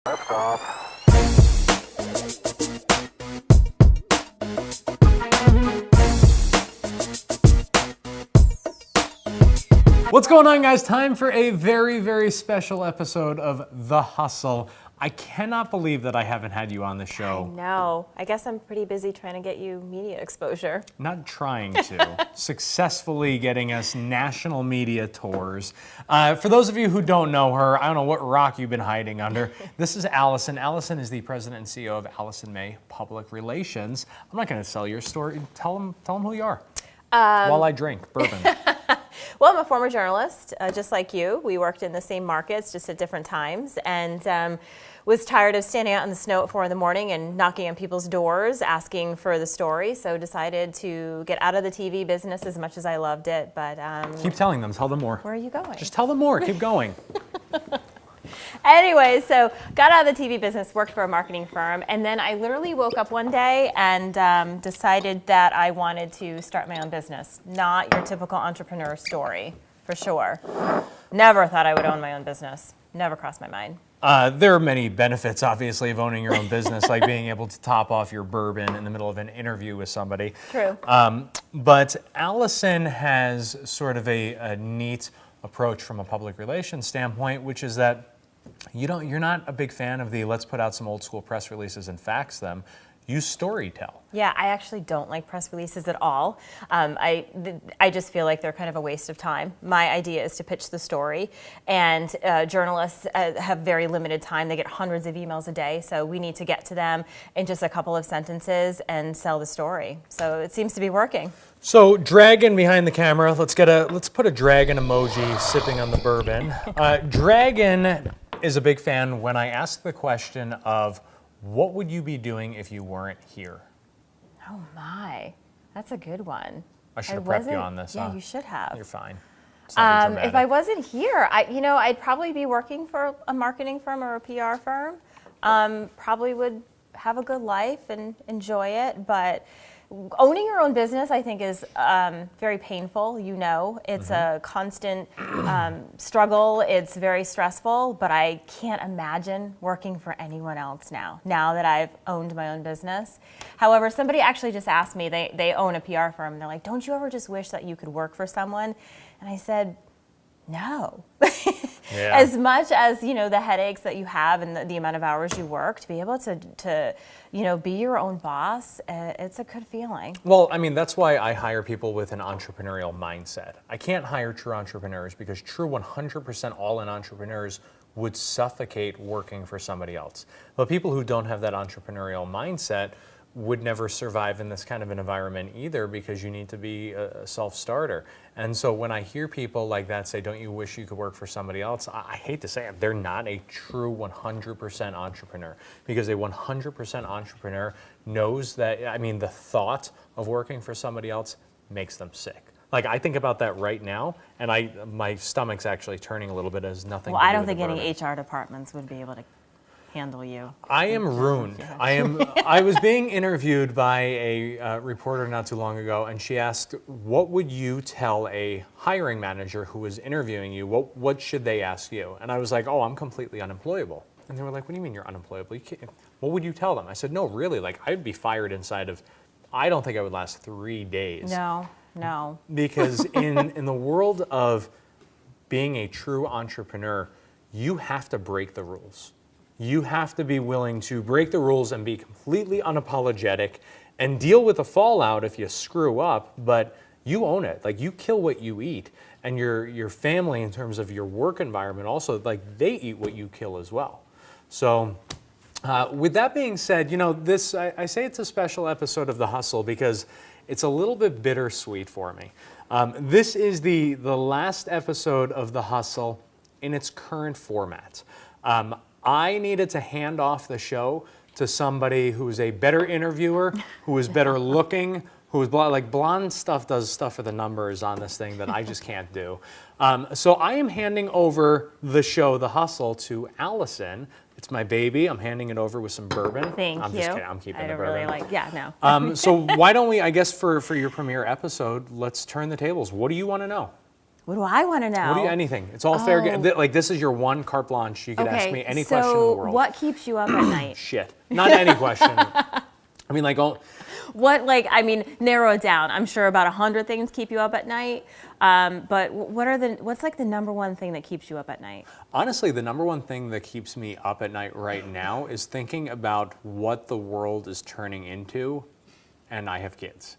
What's going on, guys? Time for a very, very special episode of The Hustle. I cannot believe that I haven't had you on the show. No, I guess I'm pretty busy trying to get you media exposure. Not trying to. Successfully getting us national media tours. For those of you who don't know her, I don't know what rock you've been hiding under. This is Alison. Alison is the president and CEO of Alison May Public Relations. I'm not going to sell your story. Tell them who you are while I drink bourbon. Well, I'm a former journalist, just like you. We worked in the same markets, just at different times, and was tired of standing out in the snow at 4 a.m. and knocking on people's doors, asking for the story. So decided to get out of the TV business as much as I loved it. But Keep telling them. Tell them more. Where are you going? Just tell them more. Keep going. Anyway, so got out of the TV business, worked for a marketing firm, and then I literally woke up one day and decided that I wanted to start my own business. Not your typical entrepreneur story, for sure. Never thought I would own my own business. Never crossed my mind. There are many benefits, obviously, of owning your own business, like being able to top off your bourbon in the middle of an interview with somebody. True. But Alison has sort of a neat approach from a public relations standpoint, which is that you're not a big fan of the let's put out some old school press releases and fax them. You storytell. Yeah, I actually don't like press releases at all. I just feel like they're kind of a waste of time. My idea is to pitch the story, and journalists have very limited time. They get hundreds of emails a day, so we need to get to them in just a couple of sentences and sell the story. So it seems to be working. So Dragon behind the camera. Let's put a dragon emoji sipping on the bourbon. Dragon is a big fan when I ask the question of, what would you be doing if you weren't here? Oh my, that's a good one. I should have prepped you on this. Yeah, huh? you should have. You're fine. It's nothing If I wasn't here, I'd probably be working for a marketing firm or a PR firm. Probably would have a good life and enjoy it, but owning your own business, I think, is very painful. It's a constant struggle. It's very stressful, but I can't imagine working for anyone else now that I've owned my own business. However, somebody actually just asked me, they own a PR firm, and they're like, don't you ever just wish that you could work for someone? And I said, no. Yeah. As much as, the headaches that you have and the amount of hours you work, to be able to be your own boss, it's a good feeling. Well, I mean, that's why I hire people with an entrepreneurial mindset. I can't hire true entrepreneurs because true 100% all-in entrepreneurs would suffocate working for somebody else. But people who don't have that entrepreneurial mindset would never survive in this kind of an environment either, because you need to be a self-starter. And so when I hear people like that say, don't you wish you could work for somebody else? I hate to say it, they're not a true 100% entrepreneur, because a 100% entrepreneur knows that, the thought of working for somebody else makes them sick. Like, I think about that right now, and my stomach's actually turning a little bit. It has nothing to do I don't with think the any bourbon. HR departments would be able to handle you. I am ruined. I was being interviewed by a reporter not too long ago, and she asked, what would you tell a hiring manager who was interviewing you? What should they ask you? And I was like, I'm completely unemployable. And they were like, what do you mean you're unemployable? You can't. What would you tell them? I said, no, really, I'd be fired inside of, I don't think I would last 3 days. No. Because in the world of being a true entrepreneur, you have to break the rules. You have to be willing to break the rules and be completely unapologetic and deal with the fallout if you screw up, but you own it. Like, you kill what you eat, and your family, in terms of your work environment, also, they eat what you kill as well. So with that being said, I say it's a special episode of The Hustle because it's a little bit bittersweet for me. This is the last episode of The Hustle in its current format. I needed to hand off the show to somebody who is a better interviewer, who is better looking, who is blonde. Blonde stuff does stuff for the numbers on this thing that I just can't do. So I am handing over the show, The Hustle, to Alison. It's my baby. I'm handing it over with some bourbon. Thank I'm you. just kidding. I'm keeping the bourbon. No. So why don't we, I guess for your premiere episode, let's turn the tables. What do you want to know? What do I want to know? Anything. It's all fair game. Like, this is your one carte blanche. You could ask me any question in the world. What keeps you up at night? Shit. Not any question. I mean, like, narrow it down. I'm sure about 100 things keep you up at night. But what's like the number one thing that keeps you up at night? honestly, the number one thing that keeps me up at night right now is thinking about what the world is turning into, and I have kids.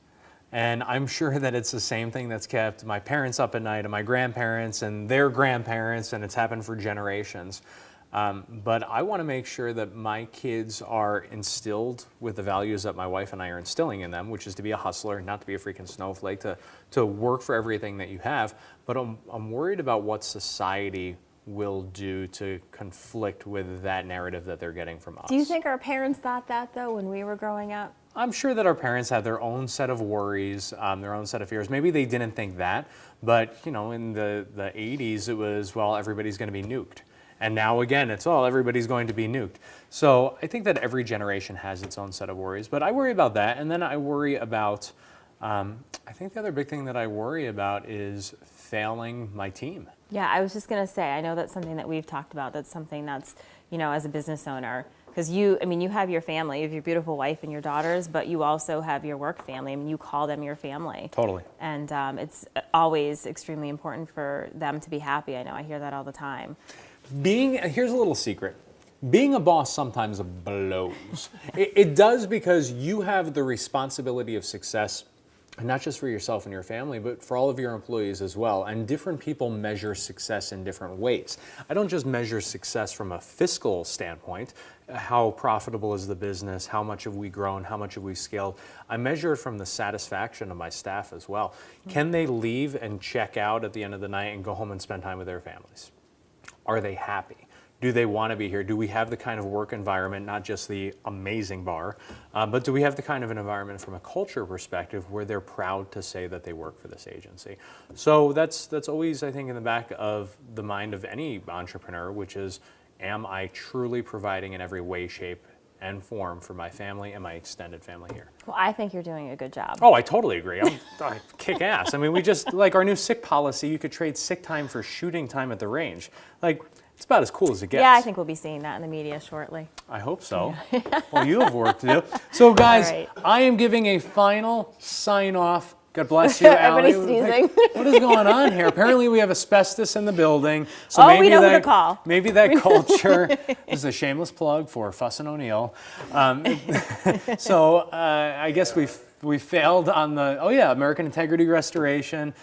And I'm sure that it's the same thing that's kept my parents up at night and my grandparents and their grandparents, and it's happened for generations. But I want to make sure that my kids are instilled with the values that my wife and I are instilling in them, which is to be a hustler, not to be a freaking snowflake, to work for everything that you have. But I'm worried about what society will do to conflict with that narrative that they're getting from us. Do you think our parents thought that, though, when we were growing up? I'm sure that our parents had their own set of worries, their own set of fears. Maybe they didn't think that, but in the 80s, it was, well, everybody's going to be nuked. And now again, it's, oh, everybody's going to be nuked. So I think that every generation has its own set of worries, but I worry about that. And then I worry about, I think the other big thing that I worry about is failing my team. Yeah, I was just going to say, I know that's something that we've talked about. That's something that's, as a business owner, because you have your family, you have your beautiful wife and your daughters, but you also have your work family. I mean, you call them your family. Totally. And it's always extremely important for them to be happy. I know, I hear that all the time. Here's a little secret. Being a boss sometimes blows. It does, because you have the responsibility of success, and not just for yourself and your family, but for all of your employees as well. And different people measure success in different ways. I don't just measure success from a fiscal standpoint. How profitable is the business? How much have we grown? How much have we scaled? I measure it from the satisfaction of my staff as well. Can they leave and check out at the end of the night and go home and spend time with their families? Are they happy? Do they want to be here? Do we have the kind of work environment, not just the amazing bar, but do we have the kind of an environment from a culture perspective where they're proud to say that they work for this agency? So that's always, I think, in the back of the mind of any entrepreneur, which is, am I truly providing in every way, shape, and form for my family and my extended family here? Well, I think you're doing a good job. Oh, I totally agree. I kick ass. I mean, we just, like our new sick policy, you could trade sick time for shooting time at the range. Like, it's about as cool as it gets. Yeah, I think we'll be seeing that in the media shortly. I hope so. Yeah. Well, you have work to do. So, guys, right. I am giving a final sign-off. God bless you, Allie. Everybody's sneezing. What is going on here? Apparently, we have asbestos in the building. So we know who to call. Maybe that culture this is a shameless plug for Fuss and O'Neill. So I guess we failed on the American Integrity Restoration.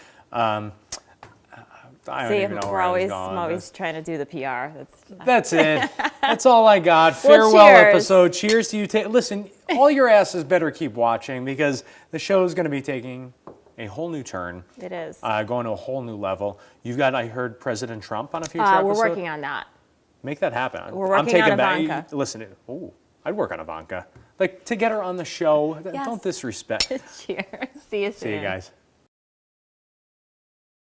I don't even know where I was going. I'm always trying to do the PR. That's it. That's all I got. Well, Farewell cheers. episode. Cheers to you. Listen, all your asses better keep watching, because the show is going to be taking a whole new turn. It is. Going to a whole new level. You've got, I heard, President Trump on a future episode. We're working on that. Make that happen. We're working on Ivanka. Listen, I'd work on Ivanka. Like, to get her on the show. Yes. Don't disrespect. Cheers. See you soon. See you guys.